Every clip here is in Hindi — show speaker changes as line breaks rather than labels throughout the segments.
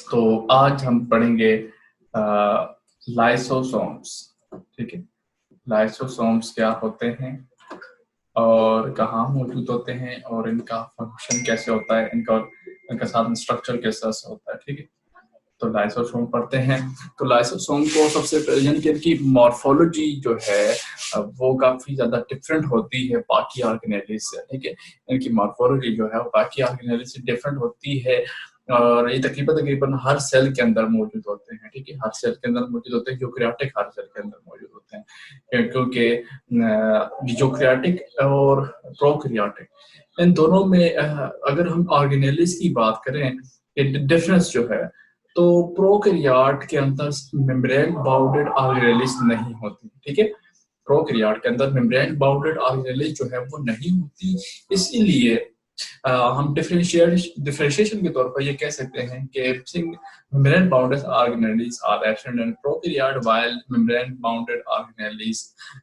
तो आज हम पढ़ेंगे लाइसोसोम्स। ठीक है, लाइसोसोम्स क्या होते हैं और कहाँ मौजूद होते हैं और इनका फंक्शन कैसे होता है, इनका साथ स्ट्रक्चर कैसा होता है। ठीक है, तो लाइसोसोम पढ़ते हैं। तो लाइसोसोम को सबसे यानी कि इनकी मॉर्फोलॉजी जो है वो काफी ज्यादा डिफरेंट होती है बाकी ऑर्गेनेलिज से। ठीक है, इनकी मॉर्फोलॉजी जो है वो बाकी ऑर्गेनेलिज से डिफरेंट होती है और ये तकरीबन हर सेल के अंदर मौजूद होते हैं। ठीक है, हर सेल के अंदर मौजूद होते हैं, यूकैरियोटिक हर सेल के अंदर मौजूद होते हैं, क्योंकि यूकैरियोटिक और प्रोकैरियोटिक इन दोनों में अगर हम ऑर्गेनेलिज की बात करें, डिफरेंस जो है, तो प्रोकैरियोट के अंदर मेम्ब्रेन बाउंडेड ऑर्गेनेलिज नहीं होती। ठीक है, प्रोकैरियोट के अंदर मेम्ब्रेन बाउंडेड ऑर्गेनेलिज जो है वो नहीं होती। इसीलिए हम डिफरेंशिएशन के तौर पर ये कह सकते हैं कि membrane bounded organelles are absent in prokaryote, while membrane bounded organelles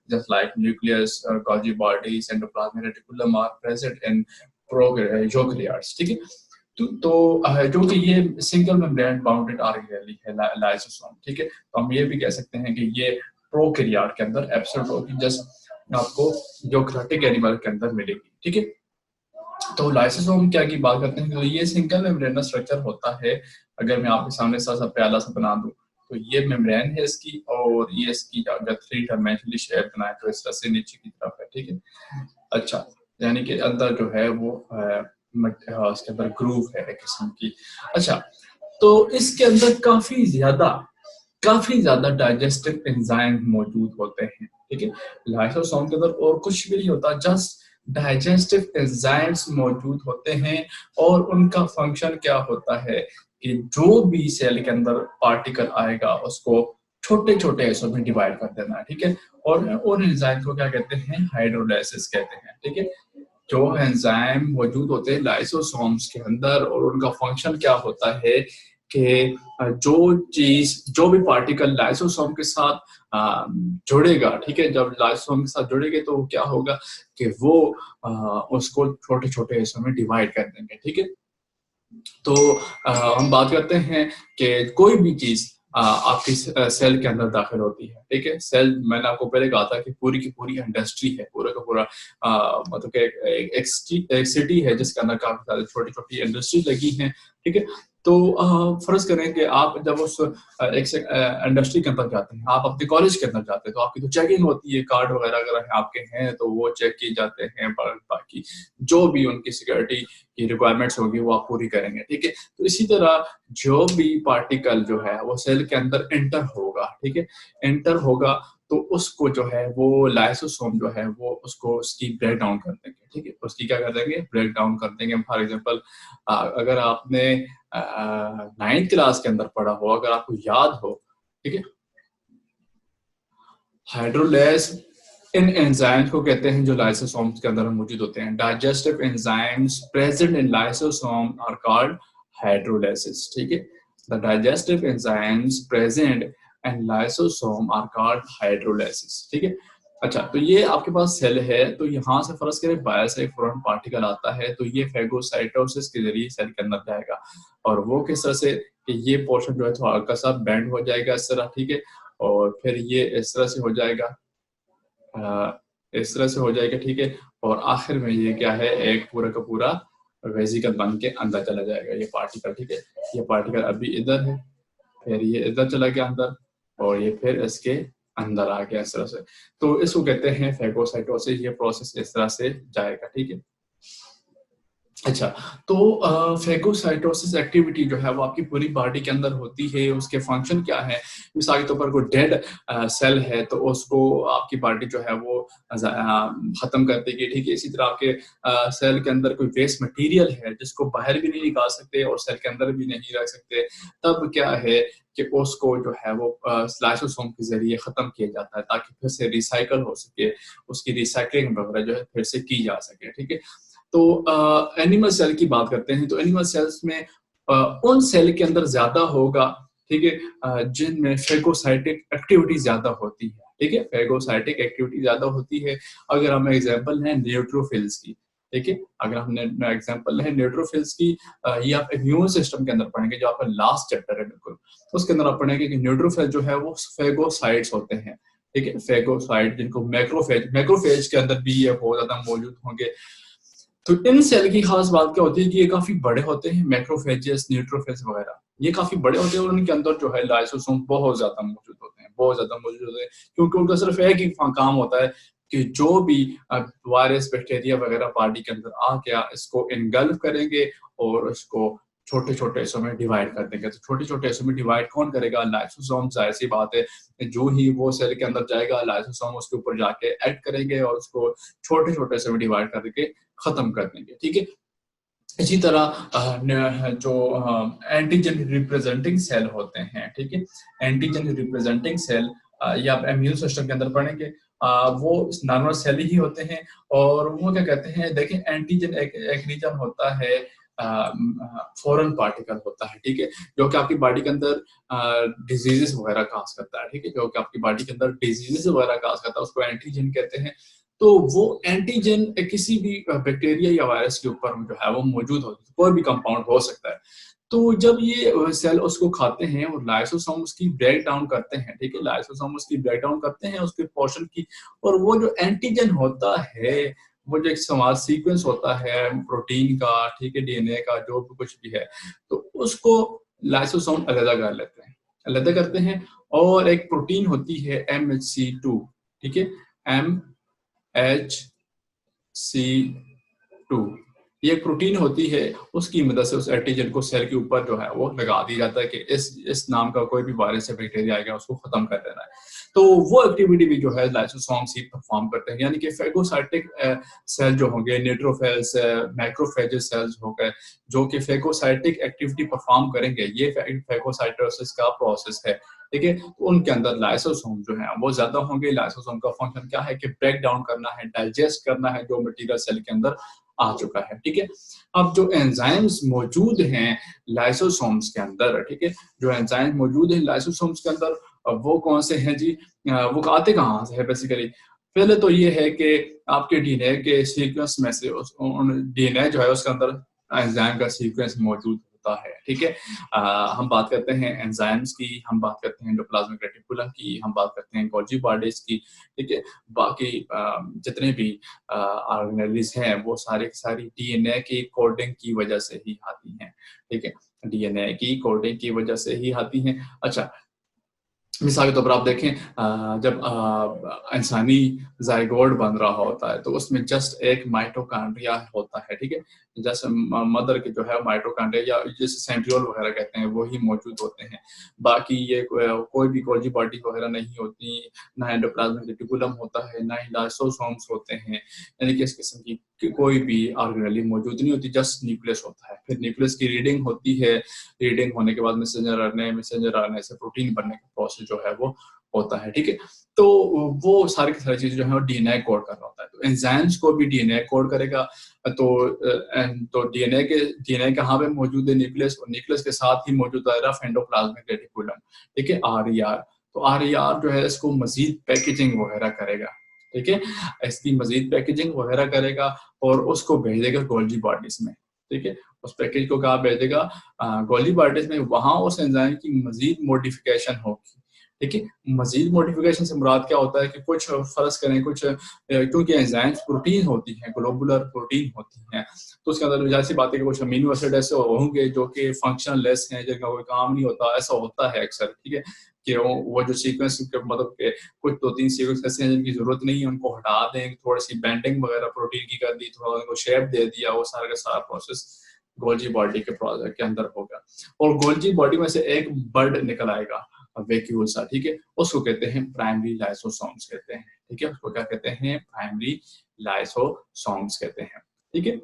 just like nucleus, Golgi bodies, endoplasmic reticulum are present in eukaryotes। ठीक है, तो जो कि ये सिंगल मेम्ब्रेन बाउंडेड ऑर्गेनेली है लाइसोसोम। ठीक है, तो हम ये भी कह सकते हैं कि ये प्रोकैरियोट के अंदर एब्सेंट होगी, जस्ट आपको यूकैरियोटिक एनिमल के अंदर मिलेगी। ठीक है, तो लाइसोसोम क्या की बात करते हैं, तो ये सिंगल मेम्ब्रेनस स्ट्रक्चर होता है। अगर मैं आपके सामने सा प्याला सा बना दूं तो ये मेम्ब्रेन है इसकी, और ये इसकी अगर 3 डायमेंशनली शेप बनाए तो इस तरह से नीचे की तरफ है। ठीक है, अच्छा, यानी कि अंदर जो है वो इसके अंदर ग्रूव है एक किस्म की। अच्छा, तो इसके अंदर काफी ज्यादा डाइजेस्टिव एंजाइम मौजूद होते हैं। ठीक है, लाइसोसोम के अंदर और कुछ भी नहीं होता, जस्ट डाइजेस्टिव एंजाइम्स मौजूद होते हैं। और उनका फंक्शन क्या होता है कि जो भी सेल के अंदर पार्टिकल आएगा उसको छोटे छोटे हिस्सों में डिवाइड कर देना है। ठीक है, और एंजाइम को क्या कहते हैं, हाइड्रोलाइसिस कहते हैं। ठीक है, जो एंजाइम मौजूद होते हैं लाइसोसोम्स के अंदर और उनका फंक्शन क्या होता है कि जो भी पार्टिकल लाइसोसोम के साथ जुड़ेगा, ठीक है, जब लाइसोसोम के साथ जुड़ेंगे तो क्या होगा कि वो उसको छोटे छोटे हिस्सों में डिवाइड कर देंगे। ठीक है, तो हम बात करते हैं कि कोई भी चीज आपकी सेल के अंदर दाखिल होती है। ठीक है, सेल मैंने आपको पहले कहा था कि पूरी की पूरी इंडस्ट्री है, पूरा का पूरा मतलब कि एक सिटी है जिसके अंदर काफी सारी छोटी छोटी इंडस्ट्री लगी हैं। ठीक है, तो फर्ज करें कि आप जब उस इंडस्ट्री के अंदर जाते हैं, आप अपने कॉलेज के अंदर जाते हैं, तो आपकी तो चेकिंग होती है, कार्ड वगैरह अगर आपके हैं तो वो चेक किए जाते हैं, बाकी जो भी उनकी सिक्योरिटी की रिक्वायरमेंट्स होगी वो आप पूरी करेंगे। ठीक है, तो इसी तरह जो भी पार्टिकल जो है वो सेल के अंदर एंटर होगा, ठीक है, एंटर होगा तो उसको जो है वो लाइसोसोम जो है वो उसको उसकी ब्रेक डाउन कर देंगे। ठीक है, उसकी क्या कर देंगे, ब्रेक डाउन कर देंगे। फॉर एग्जांपल अगर आपने 9th क्लास के अंदर पढ़ा हो, अगर आपको याद हो, ठीक है, हाइड्रोलेस इन एंजाइम्स को कहते हैं जो लाइसोसोम्स के अंदर मौजूद होते हैं। Digestive enzymes present in lysosome are called hydrolysis. ठीक है, the digestive enzymes present in lysosome are called hydrolysis. ठीक है, अच्छा, तो ये आपके पास सेल है, तो यहाँ से फर्ज करें बायस एक फॉरेन पार्टिकल आता है, तो ये फेगोसाइटोसिस के जरिए सेल के अंदर जाएगा। और वो किस तरह से कि ये पोर्शन जो है थोड़ा हल्का सा बेंड हो जाएगा इस तरह। ठीक है, और फिर ये इस तरह से हो जाएगा, इस तरह से हो जाएगा। ठीक है, और आखिर में ये क्या है, एक पूरा का पूरा वेसिकल बन के अंदर चला जाएगा ये पार्टिकल। ठीक है, ये पार्टिकल अभी इधर है, फिर ये इधर चला गया अंदर, और ये फिर इसके अंदर आ गया इस तरह से। तो इसको कहते हैं फेगोसाइटोसिस, ये प्रोसेस इस तरह से जाएगा। ठीक है, अच्छा, तो फेगोसाइटोसिस एक्टिविटी जो है वो आपकी पूरी बॉडी के अंदर होती है। उसके फंक्शन क्या है, मिसाल के तौर पर कोई डेड सेल है तो उसको आपकी बॉडी जो है वो खत्म कर देगी। ठीक है, इसी तरह आपके सेल के अंदर कोई वेस्ट मटेरियल है जिसको बाहर भी नहीं निकाल सकते और सेल के अंदर भी नहीं रख सकते, तब क्या है कि उसको जो है वो लाइसोसोम के जरिए खत्म किया जाता है ताकि फिर से रिसाइकल हो सके, उसकी रिसाइकलिंग वगैरह जो है फिर से की जा सके। ठीक है, तो एनिमल सेल की बात करते हैं, तो एनिमल सेल्स में उन सेल के अंदर ज्यादा होगा, ठीक है, जिनमें फेगोसाइटिक एक्टिविटी ज्यादा होती है। ठीक है, फेगोसाइटिक एक्टिविटी ज्यादा होती है। अगर हम एग्जांपल है न्यूट्रोफिल्स की, ठीक है। अगर हमने एग्जांपल है न्यूट्रोफिल्स की, ये आप इम्यून सिस्टम के अंदर पढ़ेंगे, जो आपका लास्ट चैप्टर है बिल्कुल, उसके अंदर आप पढ़ेंगे कि न्यूट्रोफिल जो है वो फेगोसाइट्स होते हैं, ठीक है। फेगोसाइट जिनको मैक्रोफेज के अंदर भी ये बहुत ज्यादा मौजूद होंगे। तो इन सेल की खास बात क्या होती है कि ये काफी बड़े होते हैं, मैक्रोफेजेस, न्यूट्रोफिल्स वगैरह, ये काफी बड़े होते हैं और उनके अंदर जो है लाइसोसोम बहुत ज्यादा मौजूद होते हैं, बहुत ज्यादा मौजूद होते हैं, क्योंकि उनका सिर्फ एक ही काम होता है कि जो भी वायरस, बैक्टीरिया वगैरह बॉडी के अंदर आ गया, इसको इनगल्फ करेंगे और इसको छोटे छोटे हिस्सों में डिवाइड कर देंगे। तो छोटे छोटे हिस्सों में डिवाइड कौन करेगा? लाइसोसोम। जाहिर सी बात है, जो ही वो सेल के अंदर जाएगा, लाइसोसोम उसके ऊपर जाके एक्ट करेंगे और उसको छोटे छोटे हिस्सों में डिवाइड करके खत्म कर देंगे, ठीक है। इसी तरह जो एंटीजन रिप्रेजेंटिंग सेल होते हैं, ठीक है, एंटीजन रिप्रेजेंटिंग सेल ये आप इम्यून सिस्टम के अंदर पढ़ेंगे, वो नॉर्मल सेल ही होते हैं। और वो क्या कहते हैं, देखिए एंटीजन एक रीजन होता है, फॉरेन पार्टिकल होता है, ठीक है, जो कि आपकी बॉडी के अंदर डिजीजेस वगैरह काज करता है, ठीक है, जो कि आपकी बॉडी के अंदर डिजीजेस वगैरह काज करता है, उसको एंटीजन कहते हैं। तो वो एंटीजन किसी भी बैक्टीरिया या वायरस के ऊपर जो है वो मौजूद होता है, कोई भी कंपाउंड हो सकता है। तो जब ये सेल उसको खाते हैं और लाइसोसोम उसकी ब्रेक डाउन करते हैं, ठीक है, लाइसोसोम उसकी ब्रेक डाउन करते हैं उसके पोर्शन की, और वो जो एंटीजन होता है, वो जो एक समाज सीक्वेंस होता है प्रोटीन का, ठीक है, डीएनए का, जो भी कुछ भी है, तो उसको लाइसोसोम अलग कर लेते हैं, अलग करते हैं। और एक प्रोटीन होती है MHC2, ठीक है, MHC2, ये एक प्रोटीन होती है, उसकी मदद से उस एंटीजन को सेल के ऊपर जो है वो लगा दिया जाता है कि इस नाम का कोई भी वायरस या बैक्टीरिया आएगा उसको खत्म कर देना है। तो वो एक्टिविटी भी जो है लाइसोसोम्स ही परफॉर्म करते हैं, यानी कि फेगोसाइटिक सेल जो होंगे, न्यूट्रोफिल्स, मैक्रोफेजेस सेल्स हो गए, जो कि फेगोसाइटिक एक्टिविटी परफॉर्म करेंगे, ये फेगोसाइटोसिस का प्रोसेस है, ठीक है। तो उनके अंदर लाइसोसोम जो है वो ज्यादा होंगे। लाइसोसोम का फंक्शन क्या है कि ब्रेक डाउन करना है, डाइजेस्ट करना है जो मटेरियल सेल के अंदर आ चुका है, ठीक है। अब जो एंजाइम्स मौजूद हैं लाइसोसोम्स के अंदर, ठीक है, जो एंजाइम मौजूद हैं लाइसोसोम्स के अंदर, वो कौन से हैं जी? वो आते कहाँ से है बेसिकली? पहले तो ये है कि आपके डीएनए के सीक्वेंस में से डीएनए जो है उसके अंदर एंजाइम का सीक्वेंस मौजूद होता है, ठीक है। हम बात करते हैं एंजाइम्स की, हम बात करते हैं एंडोप्लाज्मिक रेटिकुलम की, हम बात करते हैं गोल्जी बॉडीज की, ठीक है। बाकी जितने भी ऑर्गेनेलिज हैं वो सारी सारी डीएनए की कोडिंग की वजह से ही आती हैं, ठीक है, डीएनए की कोडिंग की वजह से ही आती हैं। अच्छा, मिसाल के तौर पर आप देखें, जब इंसानी जाइगोट बन रहा होता है तो उसमें जस्ट एक माइटोकॉन्ड्रिया होता है, ठीक है, जैसे मदर के जो है माइटोकॉन्ड्रिया या जिसे सेंट्रियोल वगैरह कहते हैं वो ही मौजूद होते हैं। बाकी ये कोई भी गोल्जी बॉडी वगैरह नहीं होती, ना एंडोप्लाज्मिक रेटिकुलम होता है, ना ही लाइसोसोम्स होते हैं, यानी कि इस किस्म की कोई भी ऑर्गेनेली मौजूद नहीं होती, जस्ट न्यूक्लियस होता है। फिर न्यूक्लियस की रीडिंग होती है, रीडिंग होने के बाद मैसेंजर आरएनए से प्रोटीन बनने का प्रोसेस जो है वो होता है, ठीक है। तो वो सारी की सारी चीजें जो है वो डीएनए कोड कर रहा होता है। तो एंजाइम्स को भी डीएनए कोड करेगा। तो डीएनए कहाँ पे मौजूद है? न्यूक्लियस, और न्यूक्लियस के साथ ही मौजूद है रफ एंडोप्लाज्मिक रेटिकुलम, ठीक है, आरईआर। तो आरईआर जो है इसको मजीद पैकेजिंग वगैरह करेगा, ठीक है, इसकी मजीद पैकेजिंग वगैरह करेगा और उसको भेज देगा गोल्जी बॉडीज में, ठीक है। उस पैकेज को कहाँ भेज देगा? गोल्जी बॉडीज में। वहां उस एंजाइम की मजीद मॉडिफिकेशन होगी, ठीक है। मजीद मॉडिफिकेशन से मुराद क्या होता है कि कुछ फर्ज करें, कुछ क्योंकि एंजाइम्स प्रोटीन होती हैं, ग्लोबुलर प्रोटीन होती हैं, तो उसके अंदर जैसी बात है कि कुछ अमीनो एसिड ऐसे होंगे जो कि फंक्शनल लेस हैं, जिनका कोई काम नहीं होता, ऐसा होता है अक्सर, ठीक है, कि वो जो सीक्वेंस मतलब के कुछ 2-3 सीक्वेंस ऐसे हैं जिनकी जरूरत नहीं है, उनको हटा दें, थोड़ी सी बेंडिंग वगैरह प्रोटीन की कर दी, थोड़ा उनको शेप दे दिया, वो सारा का सारा प्रोसेस गोल्जी बॉडी के अंदर होगा। और गोल्जी बॉडी में से एक बर्ड निकल आएगा, वैक्यूल सा, ठीक है, उसको कहते हैं प्राइमरी लाइसोसोम्स कहते हैं, ठीक है, उसको क्या कहते हैं? प्राइमरी लाइसोसोम्स कहते हैं, ठीक है।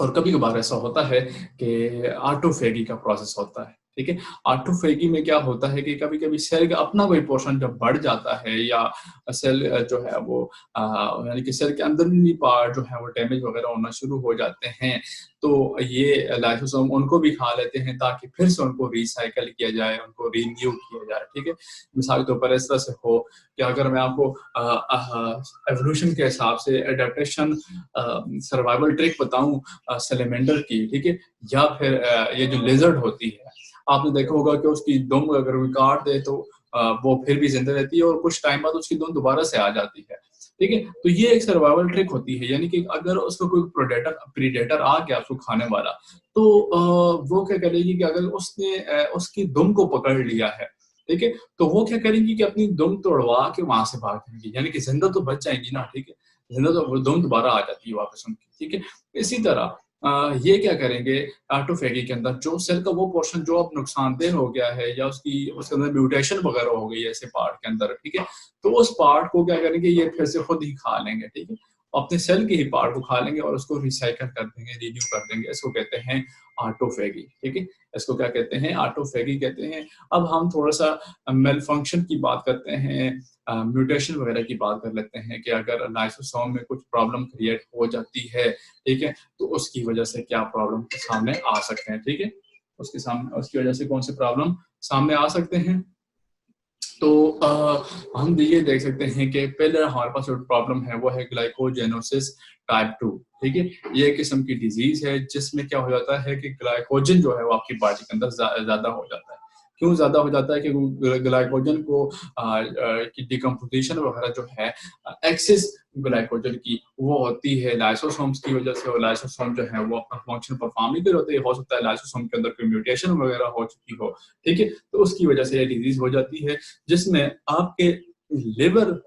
और कभी कभार ऐसा होता है कि ऑटोफेगी का प्रोसेस होता है, ठीक है। ऑटोफेगी में क्या होता है कि कभी कभी सेल का अपना कोई पोर्शन जब बढ़ जाता है या सेल जो है वो यानी कि सेल के अंदरूनी पार्ट जो है वो डैमेज वगैरह होना शुरू हो जाते हैं, तो ये लाइसोसोम उनको भी खा लेते हैं ताकि फिर से उनको रिसाइकल किया जाए, उनको रिन्यू किया जाए। ठीक है, मिसाल के तौर पर इस तरह से हो कि अगर मैं आपको एवोल्यूशन के हिसाब से एडेप्टेशन सर्वाइवल ट्रिक बताऊं सैलेमेंडर की, ठीक है, या फिर ये जो लेजर्ड होती है, आपने देखा होगा कि उसकी दुम अगर कोई काट दे तो वो फिर भी जिंदा रहती है और कुछ टाइम बाद उसकी दुम दोबारा से आ जाती है। ठीक है, तो ये एक सर्वाइवल ट्रिक होती है, यानी कि अगर उसका कोई प्रीडेटर आ गया उसको खाने वाला, तो वो क्या करेगी कि अगर उसने उसकी दुम को पकड़ लिया है, ठीक है, तो वो क्या करेंगी कि अपनी दुम तोड़वा के वहां से भाग जाएंगी, यानी कि जिंदा तो बच जाएंगी ना। ठीक है, जिंदा तो दुम दोबारा आ जाती है वापस उनकी। ठीक है, इसी तरह ये क्या करेंगे ऑटोफेगी के अंदर, जो सेल का वो पोर्शन जो अब नुकसानदेह हो गया है या उसके अंदर म्यूटेशन वगैरह हो गई है ऐसे पार्ट के अंदर, ठीक है, तो उस पार्ट को क्या करेंगे, ये फिर से खुद ही खा लेंगे। ठीक है, अपने सेल के ही पार्ट को खा लेंगे और उसको रिसाइकल कर देंगे, रिन्यू कर देंगे। इसको कहते हैं ऑटोफेगी। ठीक है, इसको क्या कहते हैं, ऑटोफेगी कहते हैं। अब हम थोड़ा सा मेल फंक्शन की बात करते हैं, म्यूटेशन वगैरह की बात कर लेते हैं कि अगर लाइसोसोम में कुछ प्रॉब्लम क्रिएट हो जाती है, ठीक है, तो उसकी वजह से क्या प्रॉब्लम सामने आ सकते हैं। ठीक है, उसकी वजह से कौन से प्रॉब्लम सामने आ सकते हैं। तो हम ये देख सकते हैं कि पहले हमारे पास जो प्रॉब्लम है वो है ग्लाइकोजेनोसिस टाइप 2। ठीक है, ये एक किस्म की डिजीज है जिसमें क्या हो जाता है कि ग्लाइकोजन जो है वो आपकी बॉडी के अंदर ज्यादा हो जाता है। क्यों ज्यादा हो जाता है कि ग्लाइकोजन को की डिकम्पोजिशन वगैरह जो है एक्सेस ग्लाइकोजन की वो होती है लाइसोसोम्स की वजह से, और लाइसोसोम जो है वो अपना फंक्शन परफॉर्म नहीं कर होते। हो सकता है लाइसोसोम के अंदर कोई म्यूटेशन वगैरह हो चुकी हो, ठीक है, तो उसकी वजह से ये डिजीज हो जाती है, जिसमें आपके लिवर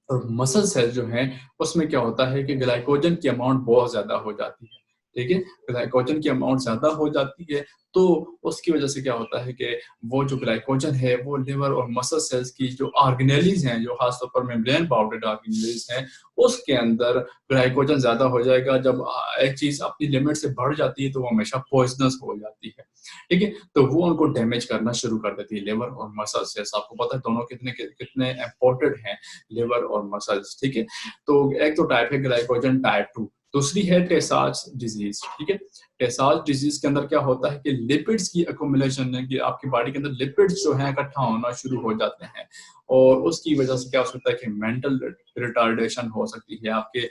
और मसल सेल जो हैं उसमें क्या होता है कि ग्लाइकोजन की अमाउंट बहुत ज्यादा हो जाती है। ठीक है, ग्लाइकोजन की अमाउंट ज्यादा हो जाती है तो उसकी वजह से क्या होता है कि वो जो ग्लाइकोजन है वो लिवर और मसल सेल्स की जो ऑर्गेनेलीज हैं, जो खासतौर पर मेम्ब्रेन बाउंडेड ऑर्गेनेलीज हैं, उसके अंदर ग्लाइकोजन ज्यादा हो जाएगा। जब एक चीज अपनी लिमिट से बढ़ जाती है तो वो हमेशा पॉइजनस हो जाती है। ठीक है, तो वो उनको डैमेज करना शुरू कर देती है, लिवर और मसल सेल्स। आपको पता है दोनों कितने कितने इंपॉर्टेंट हैं, लिवर और मसल्स। ठीक है, तो एक तो टाइप है ग्लाइकोजन टाइप 2, दूसरी है टेसाज डिजीज। ठीक है, टेसाज डिजीज के अंदर क्या होता है कि लिपिड्स की अकोमुलेशन है, कि आपकी बॉडी के अंदर लिपिड्स जो है इकट्ठा होना शुरू हो जाते हैं, और उसकी वजह से क्या हो सकता है कि मेंटल रिटार्डेशन हो सकती है, आपके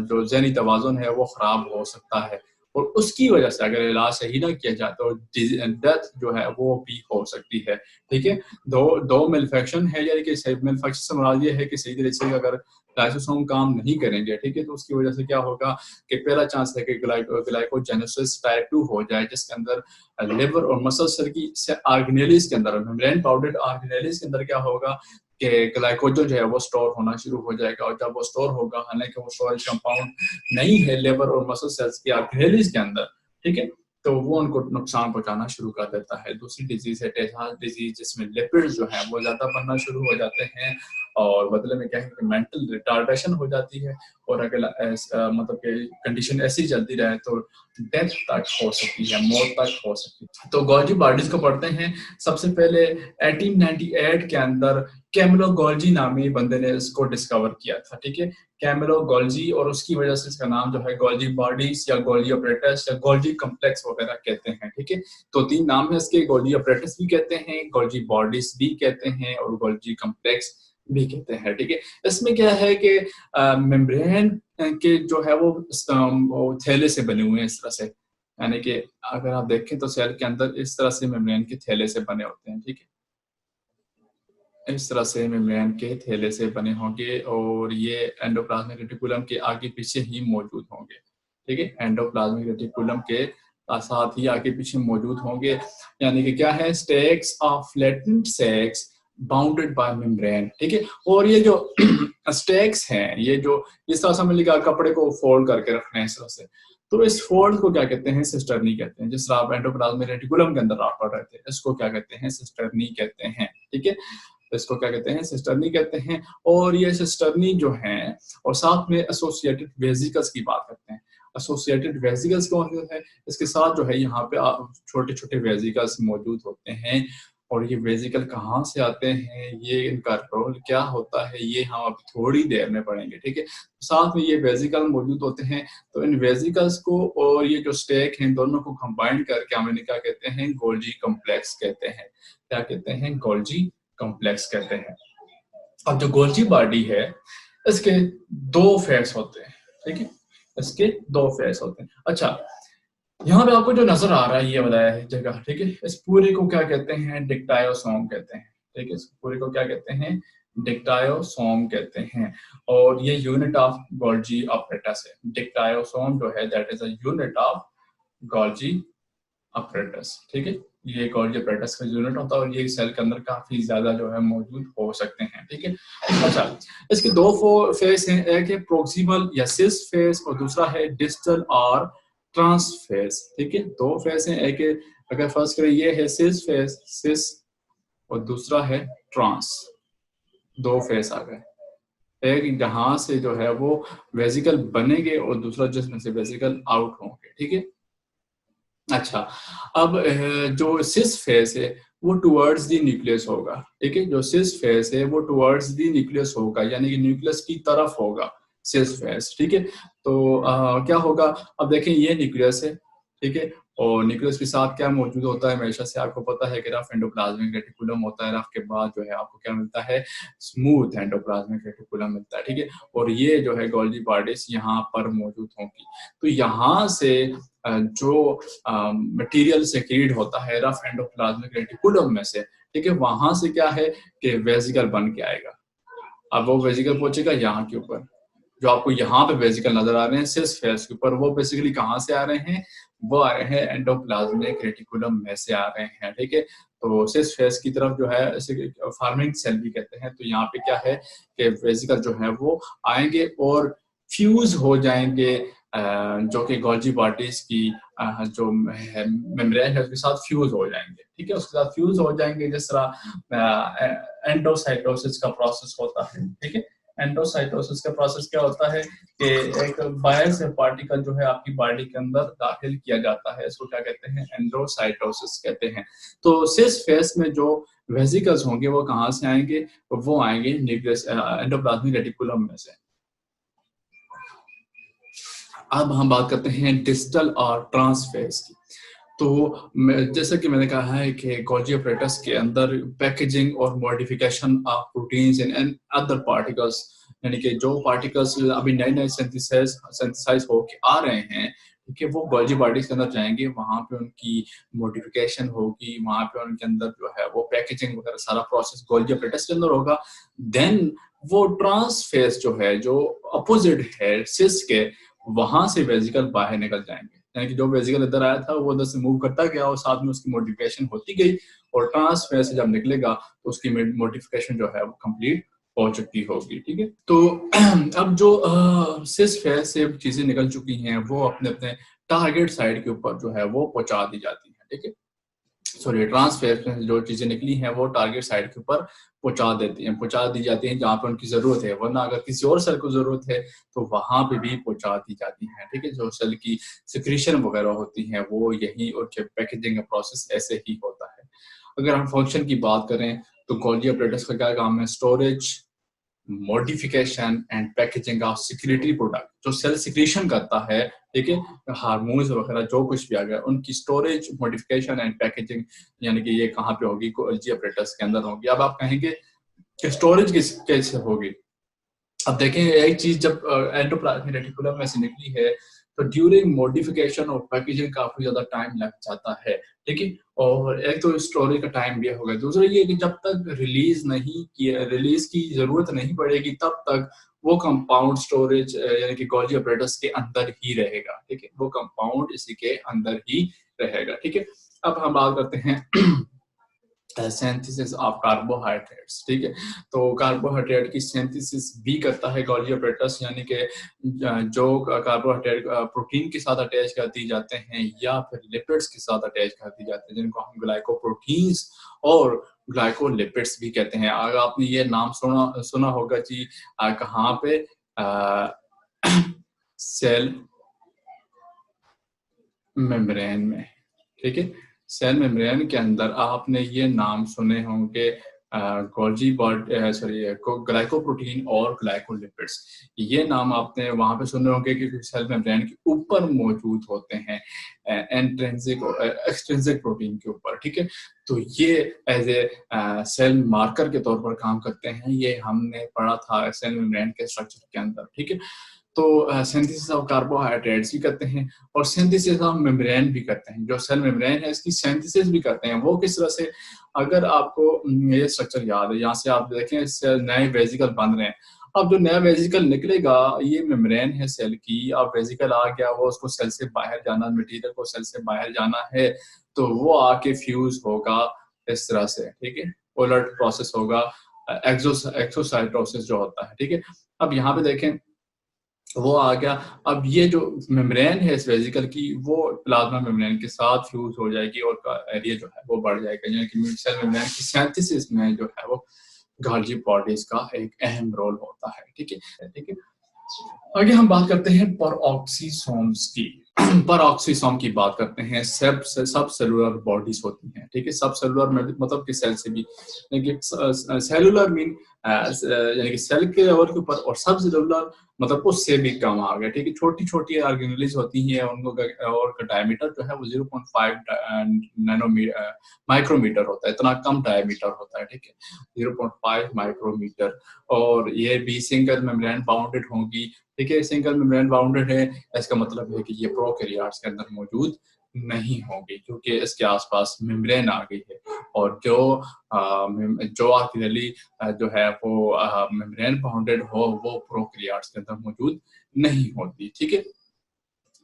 जो ज़हनी तवाज़ुन है वो खराब हो सकता है, और उसकी वजह से अगर इलाज सही ना किया जाए तो डेथ जो है वो भी हो सकती है। ठीक है, दो मेलफंक्शन है, यानी कि मेलफंक्शन से मुराद ये है कि सही तरीके से अगर लाइसोसोम काम नहीं करेंगे, ठीक है, तो उसकी वजह से क्या होगा कि पहला चांस है कि ग्लाइकोजेनेसिस टाइप 2 हो जाए, जिसके अंदर लिवर और मसल सेल की ऑर्गेनेलिस के अंदर, मेम्ब्रेन बाउंडेड ऑर्गेनेलिस के अंदर क्या होगा कि ग्लाइकोजन जो है वो स्टोर होना शुरू हो जाएगा, और जब वो स्टोर होगा, हालांकि वो स्टोरेज कंपाउंड नहीं है लिवर और मसल सेल्स की ऑर्गेनेलिस के अंदर, ठीक है, तो वो उनको नुकसान पहुंचाना शुरू कर देता है। दूसरी डिजीज है टेसाज डिजीज, जिसमें लिपिड्स जो है वो ज्यादा बनना शुरू हो जाते हैं, और बदले में क्या है कि मेंटल रिटार्डेशन हो जाती है, और अगर मतलब कि कंडीशन ऐसी चलती रहे तो डेथ तक हो सकती है, मौत तक हो सकती है। तो गॉल्जी बॉडीज को पढ़ते हैं। सबसे पहले 1898 के अंदर कैमिलो गोल्जी नामी बंदे ने इसको डिस्कवर किया था। ठीक है, कैमिलो गोल्जी, और उसकी वजह से इसका नाम जो है गोल्जी बॉडीज या गोल्जी ऑपरेटस या गोल्जी कम्प्लेक्स वगैरह कहते हैं। ठीक है, तो तीन नाम है इसके, गोल्जी ऑपरेटस भी कहते हैं, गोल्जी बॉडीज भी कहते हैं, और गोल्जी कम्प्लेक्स भी कहते हैं। ठीक है, इसमें क्या है कि मेम्ब्रेन के जो है वो थैले से बने हुए हैं इस तरह से, यानी कि अगर आप देखें तो सेल के अंदर इस तरह से मेम्ब्रेन के थैले से बने होते हैं। ठीक है, इस तरह से मेम्ब्रेन के थैले से बने होंगे, और ये एंडोप्लाज्मिक रेटिकुलम के आगे पीछे ही मौजूद होंगे। ठीक है, एंडोप्लाज्मिक रेटिकुलम के साथ ही आगे पीछे मौजूद होंगे, यानी कि क्या है, stacks of flattened sacs bounded by membrane. ठीक है, और ये जो स्टेक्स हैं, ये जो इस तरह से मिलेगा कपड़े को फोल्ड करके रखना है इस तरह से, तो इस फोल्ड को क्या कहते हैं, सिस्टर्नी कहते हैं। जिस तरह आप एंडोप्लाज्मिक रेटिकुलम के अंदर आप पढ़ रहे थे, इसको क्या कहते हैं, सिस्टर्नी कहते हैं। ठीक है, इसको क्या कहते हैं, सिस्टर्नी कहते हैं। और ये सिस्टर्नी जो है, और साथ में एसोसिएटेड वेसिकल्स की बात करते हैं। एसोसिएटेड वेसिकल्स कौन से हैं, इसके साथ जो है यहाँ पे छोटे छोटे वेसिकल्स मौजूद होते हैं। और ये वेसिकल कहाँ से आते हैं, ये इनका रोल क्या होता है, ये हम अब थोड़ी देर में पढ़ेंगे, ठीक है। साथ में ये वेसिकल मौजूद होते हैं, तो इन वेसिकल्स को और ये जो स्टेक हैं दोनों को कंबाइन करके हम इन्हें क्या कहते हैं, गोल्जी कॉम्प्लेक्स कहते हैं। क्या कहते हैं, गोल्जी कॉम्प्लेक्स कहते हैं। अब जो गोल्जी बॉडी है इसके दो फेस होते हैं, ठीक है, इसके दो फेस होते हैं। अच्छा, यहाँ पे आपको जो नजर आ रहा है ये बताया है जगह, ठीक है, इस पूरे को क्या कहते हैं, डिक्टायोसोम कहते हैं, ठीक है, इस पूरे को क्या कहते हैं, डिक्टायोसोम कहते हैं। और ये यूनिट ऑफ गोल्जी ऑपरेटस है। डिक्टायोसोम जो है that is a unit of Golgi apparatus, ठीक है, ये गोल्जी ऑपरेटस का यूनिट होता है और ये सेल के अंदर काफी ज्यादा जो है मौजूद हो सकते हैं, ठीक है। अच्छा, इसके दो फेस हैं, एक है प्रोक्सिमल या सिस फेस और दूसरा है डिस्टल और ट्रांस फेस, ठीक है। दो फेस हैं, एक है, अगर फर्स्ट करें ये है सिस फेस, सिस, और दूसरा है ट्रांस। दो फेस आ गए, एक जहां से जो है वो वेसिकल बनेंगे और दूसरा जिसमें से वेसिकल आउट होंगे, ठीक है। अच्छा, अब जो सिस फेस है वो टुवर्ड्स द न्यूक्लियस होगा, ठीक है। जो सिस फेस है वो टुवर्ड्स द न्यूक्लियस होगा, यानी कि न्यूक्लियस की तरफ होगा सिस फेस, ठीक है। तो क्या होगा, अब देखें ये न्यूक्लियस है, ठीक है, और न्यूक्लियस के साथ क्या मौजूद होता है, हमेशा से आपको पता है कि रफ एंडोप्लाज्मिक रेटिकुलम होता है, रफ के बाद जो है आपको क्या मिलता है, स्मूथ एंडोप्लाज्मिक रेटिकुलम मिलता है, ठीक है। और ये जो है गोल्जी बॉडीज यहाँ पर मौजूद होंगी। तो यहाँ से जो मटेरियल सेक्रीट होता है रफ एंडोप्लाज्मिक रेटिकुलम में से, ठीक है, वहां से क्या है कि वेसिकल बन के आएगा। अब वो वेसिकल पहुंचेगा यहाँ के ऊपर, जो आपको यहाँ पे वेसिकल नजर आ रहे हैं सिस फेस के ऊपर, वो बेसिकली कहाँ से आ रहे हैं, वो आ रहे हैं एंडोप्लाज्मिक रेटिकुलम में से आ रहे हैं, ठीक है। तो सिस फेस की तरफ जो है इसे फार्मिंग सेल भी कहते हैं। तो यहाँ पे क्या है कि वेसिकल जो है वो आएंगे और फ्यूज हो जाएंगे, जो कि गोल्जी बॉडीज की जो मेम्ब्रेन है उसके साथ फ्यूज हो जाएंगे, ठीक है, उसके साथ फ्यूज हो जाएंगे, जिस तरह एंडोसाइटोसिस का प्रोसेस होता है, ठीक है। एंडोसाइटोसिस का प्रोसेस क्या होता है कि एक बाहर से पार्टिकल जो है आपकी बॉडी के अंदर दाखिल किया जाता है, इसको क्या कहते हैं, एंडोसाइटोसिस कहते हैं। तो सिस फेस में जो वेसिकल्स होंगे वो कहाँ से आएंगे, वो आएंगे न्यूक्लियस एंडोप्लाज्मिक रेटिकुलम में से। अब हम बात करते हैं डिस्टल और ट्रांस फेस की। तो जैसा कि मैंने कहा है कि गोल्जी ऑपरेटस के अंदर पैकेजिंग और modification of proteins and other particles, यानी कि जो पार्टिकल्स अभी नए नए सिंथेसाइज होके आ रहे हैं, ठीक है, वो गोल्जी बॉडीज के अंदर जाएंगे, वहां पे उनकी मॉडिफिकेशन होगी, वहां पे उनके अंदर जो है वो पैकेजिंग वगैरह सारा प्रोसेस गोल्जी ऑपरेटस के अंदर होगा। देन वो ट्रांस फेस जो है, जो अपोजिट है सिस के, वहां से वेसिकल बाहर निकल जाएंगे, यानी कि जो वेसिकल इधर आया था वो उधर से मूव करता गया और साथ में उसकी मॉडिफिकेशन होती गई, और ट्रांस फेस से जब निकलेगा तो उसकी मॉडिफिकेशन जो है वो कंप्लीट हो चुकी होगी, ठीक है। तो अब जो सिस फेस से चीजें निकल चुकी हैं वो अपने अपने टारगेट साइड के ऊपर जो है वो पहुंचा दी जाती है, ठीक है। सॉरी, ट्रांसफेयर में जो चीजें निकली हैं वो टारगेट साइड के ऊपर पहुंचा दी जाती हैं जहां पे उनकी जरूरत है, वरना अगर किसी और सेल को जरूरत है तो वहां पे भी पहुंचा दी जाती है, ठीक है। जो सेल की सिक्रीशन वगैरह होती है वो यही, और पैकेजिंग का प्रोसेस ऐसे ही होता है। अगर हम फंक्शन की बात करें तो गोल्जी ऑपरेटर्स का क्या काम है, storage, modification and packaging of secretory product, जो सेल सिक्रीशन करता है, ठीक है, हार्मोन्स वगैरह जो कुछ भी आ गया, उनकी स्टोरेज, मॉडिफिकेशन एंड पैकेजिंग, यानी कि ये कहाँ पे होगी, गोल्जी ऑपरेटर्स के अंदर होगी। अब आप कहेंगे कि स्टोरेज कैसे होगी। अब देखें, एक चीज जब एंडोप्लाज्मिक रेटिकुलम में से निकली है तो ड्यूरिंग मॉडिफिकेशन और पैकेजिंग काफी ज्यादा टाइम लग जाता है, ठीक है। और एक तो स्टोरेज का टाइम भी होगा, दूसरा ये कि जब तक रिलीज की जरूरत नहीं पड़ेगी तब तक वो कंपाउंड स्टोरेज यानी कि गोल्जी ऑपरेटर्स के अंदर ही रहेगा, ठीक है, वो कंपाउंड इसी के अंदर ही रहेगा, ठीक है। अब हम बात करते हैं सिंथेसिस ऑफ कार्बोहाइड्रेट्स, ठीक है। तो कार्बोहाइड्रेट की सिंथेसिस भी करता है गोल्जी ऑपरेटस, यानी कि जो कार्बोहाइड्रेट प्रोटीन के साथ अटैच कर दी जाते हैं या फिर लिपिड्स के साथ अटैच कर दी जाते हैं, जिनको हम ग्लाइकोप्रोटीन्स और ग्लाइकोलिपिड्स भी कहते हैं। अगर आपने ये नाम सुना होगा जी, कहाँ पे, सेल मेम्ब्रेन में, ठीक है। सेल मेम्ब्रेन के अंदर आपने ये नाम सुने होंगे गोल्जी सॉरी ग्लाइकोप्रोटीन और ग्लाइकोलिपिड्स। ये नाम आपने वहां पे सुने होंगे क्योंकि सेल मेम्ब्रेन के ऊपर मौजूद होते हैं इंट्रिंसिक और एक्सट्रिंसिक प्रोटीन के ऊपर, ठीक है। तो ये एज ए सेल मार्कर के तौर पर काम करते हैं, ये हमने पढ़ा था सेल मेम्ब्रेन के स्ट्रक्चर के अंदर, ठीक है। तो सिंथेसिस ऑफ कार्बोहाइड्रेट्स भी करते हैं और सिंथेसिस ऑफ मेम्ब्रेन भी करते हैं। जो सेल मेम्ब्रेन है इसकी सिंथेसिस भी करते हैं। वो किस तरह से, अगर आपको ये स्ट्रक्चर याद है, यहाँ से आप देखें नए वेजिकल बन रहे हैं। अब जो नया वेजिकल निकलेगा ये मेम्ब्रेन है सेल की, अब वेजिकल आ गया, वो उसको सेल से बाहर जाना, मटेरियल को सेल से बाहर जाना है, तो वो आके फ्यूज होगा इस तरह से, ठीक है। पोलर प्रोसेस होगा, एक्सोसाइटोसिस जो होता है, ठीक है। अब यहाँ पे देखें वो आ गया। अब ये जो मेम्ब्रेन है इस वेजिकल की, वो प्लाज्मा मेम्ब्रेन के साथ फ्यूज हो जाएगी और एरिया जो है वो बढ़ जाएगा, यानी कि सेल मेम्ब्रेन की सिंथेसिस में जो है वो गोल्जी बॉडीज का एक अहम रोल होता है, ठीक है, ठीक है। आगे हम बात करते हैं परऑक्सीसोम्स की। परऑक्सीसोम की बात करते हैं, सब सेलुलर बॉडीज होती हैं, ठीक है। सब सेलुलर मतलब कि सेल से भी, सेलुलर मीन यानी कि सेल के लेवल के ऊपर, और सब सेलुलर मतलब उससे भी कम आ गया, ठीक है। छोटी छोटी ऑर्गेनेल्स होती हैं, उनको और डायमीटर जो है वो 0.5 नैनोमीटर माइक्रोमीटर होता है, इतना कम डायमीटर होता है, ठीक है, 0.5 माइक्रोमीटर। और ये भी सिंगल मेम्ब्रेन बाउंडेड होंगी, ठीक है। सिंगल मेम्ब्रेन बाउंडेड है, इसका मतलब है कि ये प्रोकैरियोट्स के अंदर मौजूद नहीं होंगी क्योंकि इसके आसपास मेम्ब्रेन आ गई है। और जो आर्किनली जो है वो मेम्ब्रेन बाउंडेड हो, वो प्रोकैरियोट्स के अंदर मौजूद नहीं होती, ठीक है।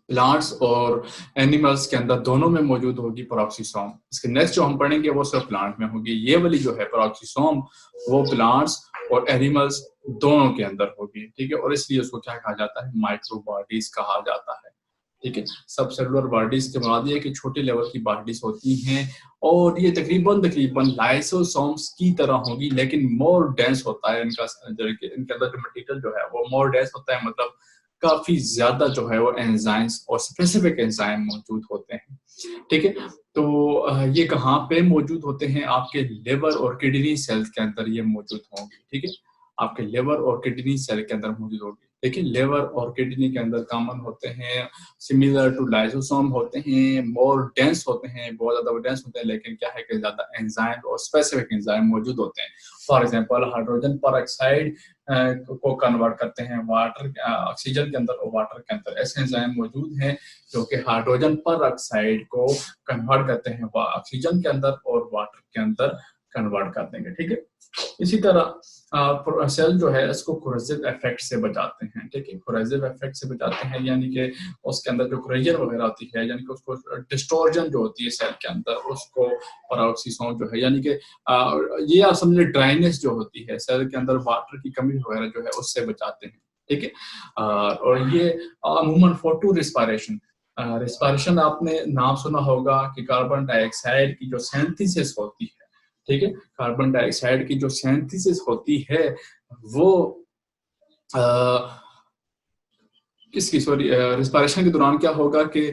प्लांट्स और एनिमल्स के अंदर दोनों में मौजूद होगी परऑक्सीसोम। इसके नेक्स्ट जो हम पढ़ेंगे वो सिर्फ प्लांट में होगी। ये वाली जो है परऑक्सीसोम वो प्लांट्स और एनिमल्स दोनों के अंदर होगी, ठीक है। और इसलिए उसको क्या कहा जाता है, माइक्रो बॉडीज कहा जाता है, ठीक है। सब सेलुलर बॉडीज के मुराद ये कि छोटे लेवल की बॉडीज होती हैं और ये तकरीबन लाइसोसोम्स की तरह होगी, लेकिन मोर डेंस होता है इनका, इनके अंदर जो मटेरियल जो है वो मोर डेंस होता है, मतलब काफी ज्यादा जो है वो एंजाइम्स और स्पेसिफिक एंजाइम मौजूद होते हैं, ठीक है। तो ये कहाँ पे मौजूद होते हैं, आपके लिवर और किडनी सेल्स के अंदर ये मौजूद होंगे, ठीक है। आपके लिवर और किडनी सेल के अंदर मौजूद होगी। देखिए लिवर और किडनी के अंदर कॉमन होते हैं, सिमिलर टू लाइसोसोम होते हैं, मोर डेंस होते हैं, बहुत ज्यादा डेंस होते हैं, लेकिन क्या है कि ज्यादा एंजाइम और स्पेसिफिक एंजाइम मौजूद होते हैं। फॉर एग्जांपल हाइड्रोजन पर ऑक्साइड को कन्वर्ट करते हैं वाटर ऑक्सीजन के अंदर और वाटर के अंदर, ऐसे एंजाइम मौजूद हैं जो कि हाइड्रोजन पर ऑक्साइड को कन्वर्ट करते हैं ऑक्सीजन के अंदर और वाटर के अंदर कन्वर्ट कर देंगे, ठीक है। इसी तरह सेल जो है इसको कोरोसिव इफेक्ट से बचाते हैं, ठीक है। कोरोसिव इफेक्ट से बचाते हैं यानी कि उसके अंदर जो कोरेजन वगैरह होती है, यानी कि उसको डिस्टोर्जन जो होती है सेल के अंदर, उसको परऑक्सीसोम जो है, यानी कि ये आप समझे ड्राइनेस जो होती है सेल के अंदर, वाटर की कमी वगैरह जो है उससे बचाते हैं, ठीक है। और ये अमूमन फोटो रिस्पायरेशन, रिस्पायरेशन आपने नाम सुना होगा कि कार्बन डाइऑक्साइड की जो सिंथेसिस होती है, ठीक है। कार्बन डाइऑक्साइड की जो सिंथेसिस होती है वो किसकी सॉरी रिस्पायरेशन के दौरान क्या होगा कि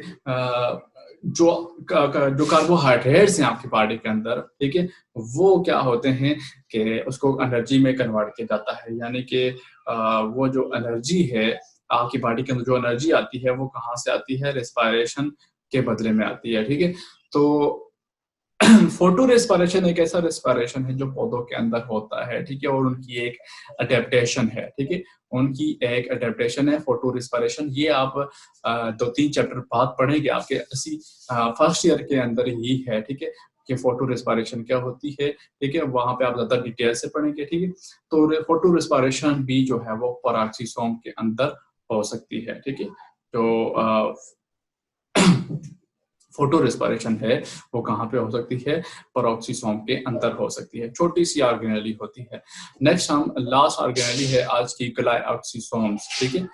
जो कार्बोहाइड्रेट्स हैं आपकी बॉडी के अंदर, ठीक है, वो क्या होते हैं कि उसको एनर्जी में कन्वर्ट किया जाता है, यानी कि वो जो एनर्जी है आपकी बॉडी के अंदर, जो एनर्जी आती है वो कहाँ से आती है, रिस्पायरेशन के बदले में आती है, ठीक है। तो फोटो रेस्पिरेशन एक ऐसा रेस्पिरेशन है जो पौधों के अंदर होता है, ठीक है, और उनकी एक अडेप्टेशन है, ठीक है, उनकी एक अडेप्टेशन है फोटो रेस्पिरेशन। ये आप 2-3 चैप्टर बाद पढ़ेंगे, आपके इसी फर्स्ट ईयर के अंदर ही है, ठीक है, कि फोटो रेस्पिरेशन क्या होती है, ठीक है, वहां पे आप ज्यादा डिटेल से पढ़ेंगे, ठीक है। तो फोटो रेस्पिरेशन भी जो है वो परऑक्सीसोम के अंदर हो सकती है, ठीक है। तो फोटो रेस्पिरेशन है वो कहाँ पे हो सकती है, परऑक्सीसोम के अंदर हो सकती है, छोटी सी ऑर्गेनेली होती है। नेक्स्ट हम लास्ट ऑर्गेनेली है आज की, ग्लाइकोसोम्स, ठीक है।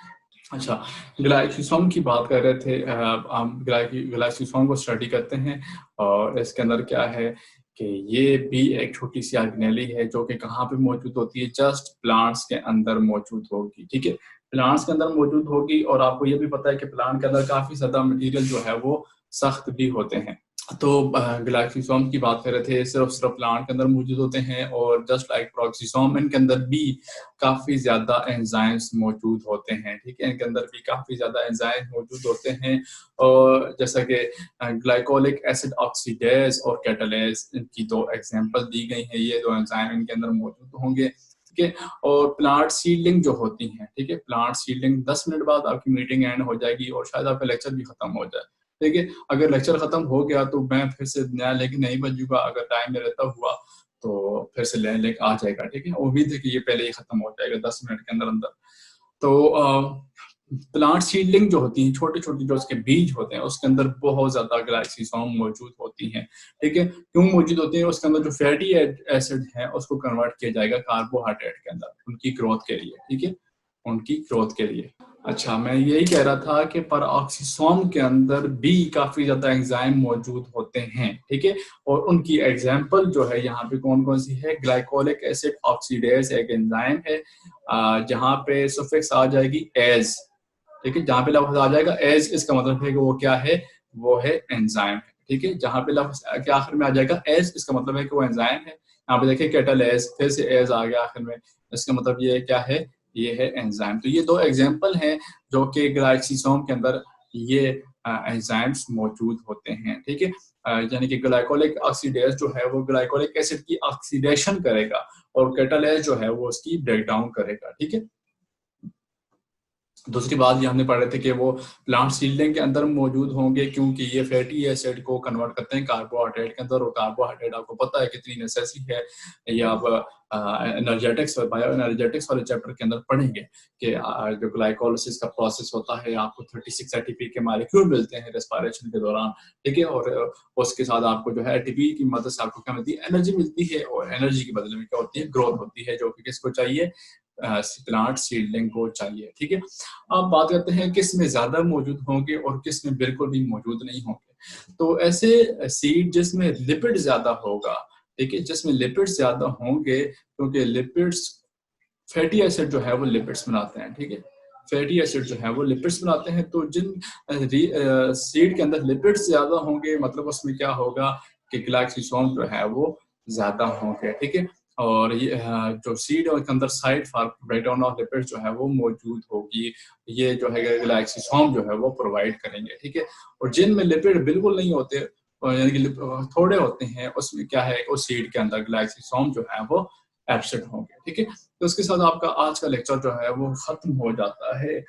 अच्छा, ग्लाइकोसोम की बात कर रहे थे, हम ग्लाइकोसोम को स्टडी करते हैं और इसके अंदर क्या है कि ये भी एक छोटी सी ऑर्गेनेली है जो कि कहाँ पे मौजूद होती है, जस्ट प्लांट्स के अंदर मौजूद होगी, ठीक है, प्लांट्स के अंदर मौजूद होगी। और आपको ये भी पता है कि प्लांट के अंदर काफी ज्यादा मटेरियल जो है वो सख्त भी होते हैं। तो ग्लाइसोसोम की बात कर रहे थे, सिर्फ प्लांट के अंदर मौजूद होते हैं, और जस्ट लाइक प्रोक्सिसोम इनके अंदर भी काफ़ी ज़्यादा एंजाइम्स मौजूद होते हैं, ठीक है, इनके अंदर भी काफ़ी ज़्यादा एंजाइम मौजूद होते हैं। और जैसा कि ग्लाइकोलिक एसिड ऑक्सीडेज और कैटालेज, इनकी दो एग्जांपल दी गई हैं, ये दो एंजाइम इनके अंदर मौजूद होंगे, ठीक है। और प्लांट सीडलिंग जो होती हैं, ठीक है, प्लांट सीडलिंग 10 मिनट बाद आपकी मीटिंग एंड हो जाएगी और शायद आपका लेक्चर भी खत्म हो जाए, ठीक है। अगर लेक्चर खत्म हो गया तो मैं फिर से नया लेके नहीं बजूंगा, अगर टाइम मेरे तब हुआ तो फिर से लेके आ जाएगा, ठीक है। उम्मीद है कि ये पहले ही खत्म हो जाएगा 10 मिनट के अंदर अंदर। तो प्लांट सीडलिंग जो होती हैं, छोटे छोटे जो उसके बीज होते हैं, उसके अंदर बहुत ज्यादा ग्लाइसोसोम मौजूद होती हैं, ठीक है। क्यों मौजूद होती है? उसके अंदर जो फैटी एसिड है उसको कन्वर्ट किया जाएगा कार्बोहाइड्रेट के अंदर, उनकी ग्रोथ के लिए, ठीक है, उनकी ग्रोथ के लिए। अच्छा, मैं यही कह रहा था कि पेरोक्सिसोम के अंदर भी काफी ज्यादा एंजाइम मौजूद होते हैं, ठीक है। और उनकी एग्जांपल जो है यहाँ पे कौन कौन सी है? ग्लाइकोलिक एसिड ऑक्सीडेज एक एंजाइम है, जहाँ पे सफिक्स आ जाएगी एज, ठीक है। जहाँ पे लफ्ज आ जाएगा एज, इसका मतलब है कि वो क्या है? वो है एंजाइम है, ठीक है। जहाँ पे लफ्ज के आखिर में आ जाएगा एज, इसका मतलब है कि वो एंजाइम है। यहाँ पे देखिए केटल एज, फिर से एज आ गया आखिर में, इसका मतलब ये क्या है? ये है एंजाइम। तो ये दो एग्जाम्पल हैं जो कि ग्लाइसोसोम के अंदर ये एंजाइम्स मौजूद होते हैं, ठीक है। यानी कि ग्लाइकोलिक ऑक्सीडेज जो है वो ग्लाइकोलिक एसिड की ऑक्सीडेशन करेगा, और कैटालेज जो है वो उसकी ब्रेकडाउन करेगा, ठीक है। दूसरी बात ये हमने पढ़ रहे थे कि वो प्लांट सीडलिंग के अंदर मौजूद होंगे, क्योंकि ये फैटी एसिड को कन्वर्ट करते हैं कार्बोहाइड्रेट के अंदर, और कार्बोहाइड्रेट आपको पता है कितनी नेसेसरी है। ये आप एनर्जेटिक्स और बायो एनर्जेटिक्स वाले चैप्टर के अंदर पढ़ेंगे कि जो ग्लाइकोलिसिस का प्रोसेस होता है, आपको 36 एटीपी के मॉलिक्यूल मिलते हैं रेस्पिरेशन के दौरान, ठीक है। और उसके साथ आपको जो है एटीपी की मदद से आपको क्या मिलती है? एनर्जी मिलती है, और एनर्जी के बदले में क्या होती है? ग्रोथ होती है, जो कि किसको चाहिए? प्लांट सीडलिंग को चाहिए, ठीक है। अब बात करते हैं किस में ज्यादा मौजूद होंगे और किस में बिल्कुल भी मौजूद नहीं होंगे। तो ऐसे सीड जिसमें लिपिड ज्यादा होगा, ठीक है, जिसमें लिपिड्स ज्यादा होंगे, क्योंकि लिपिड्स, फैटी एसिड जो है वो लिपिड्स बनाते हैं, ठीक है, फैटी एसिड जो है वो लिपिड्स बनाते हैं। तो जिन सीड के अंदर लिपिड्स ज्यादा होंगे, मतलब उसमें क्या होगा कि ग्लाइसोसोम जो है वो ज्यादा होंगे, ठीक है। और ये जो सीड के अंदर side for breakdown of lipids जो है वो मौजूद होगी, ये जो है ग्लाइसोसोम जो है वो प्रोवाइड करेंगे, ठीक है। और जिन में लिपिड बिल्कुल नहीं होते, यानी कि थोड़े होते हैं, उसमें क्या है? उस सीड के अंदर ग्लाइसोसोम जो है वो एब्सेंट होंगे, ठीक है। तो उसके साथ आपका आज का लेक्चर जो है वो खत्म हो जाता है।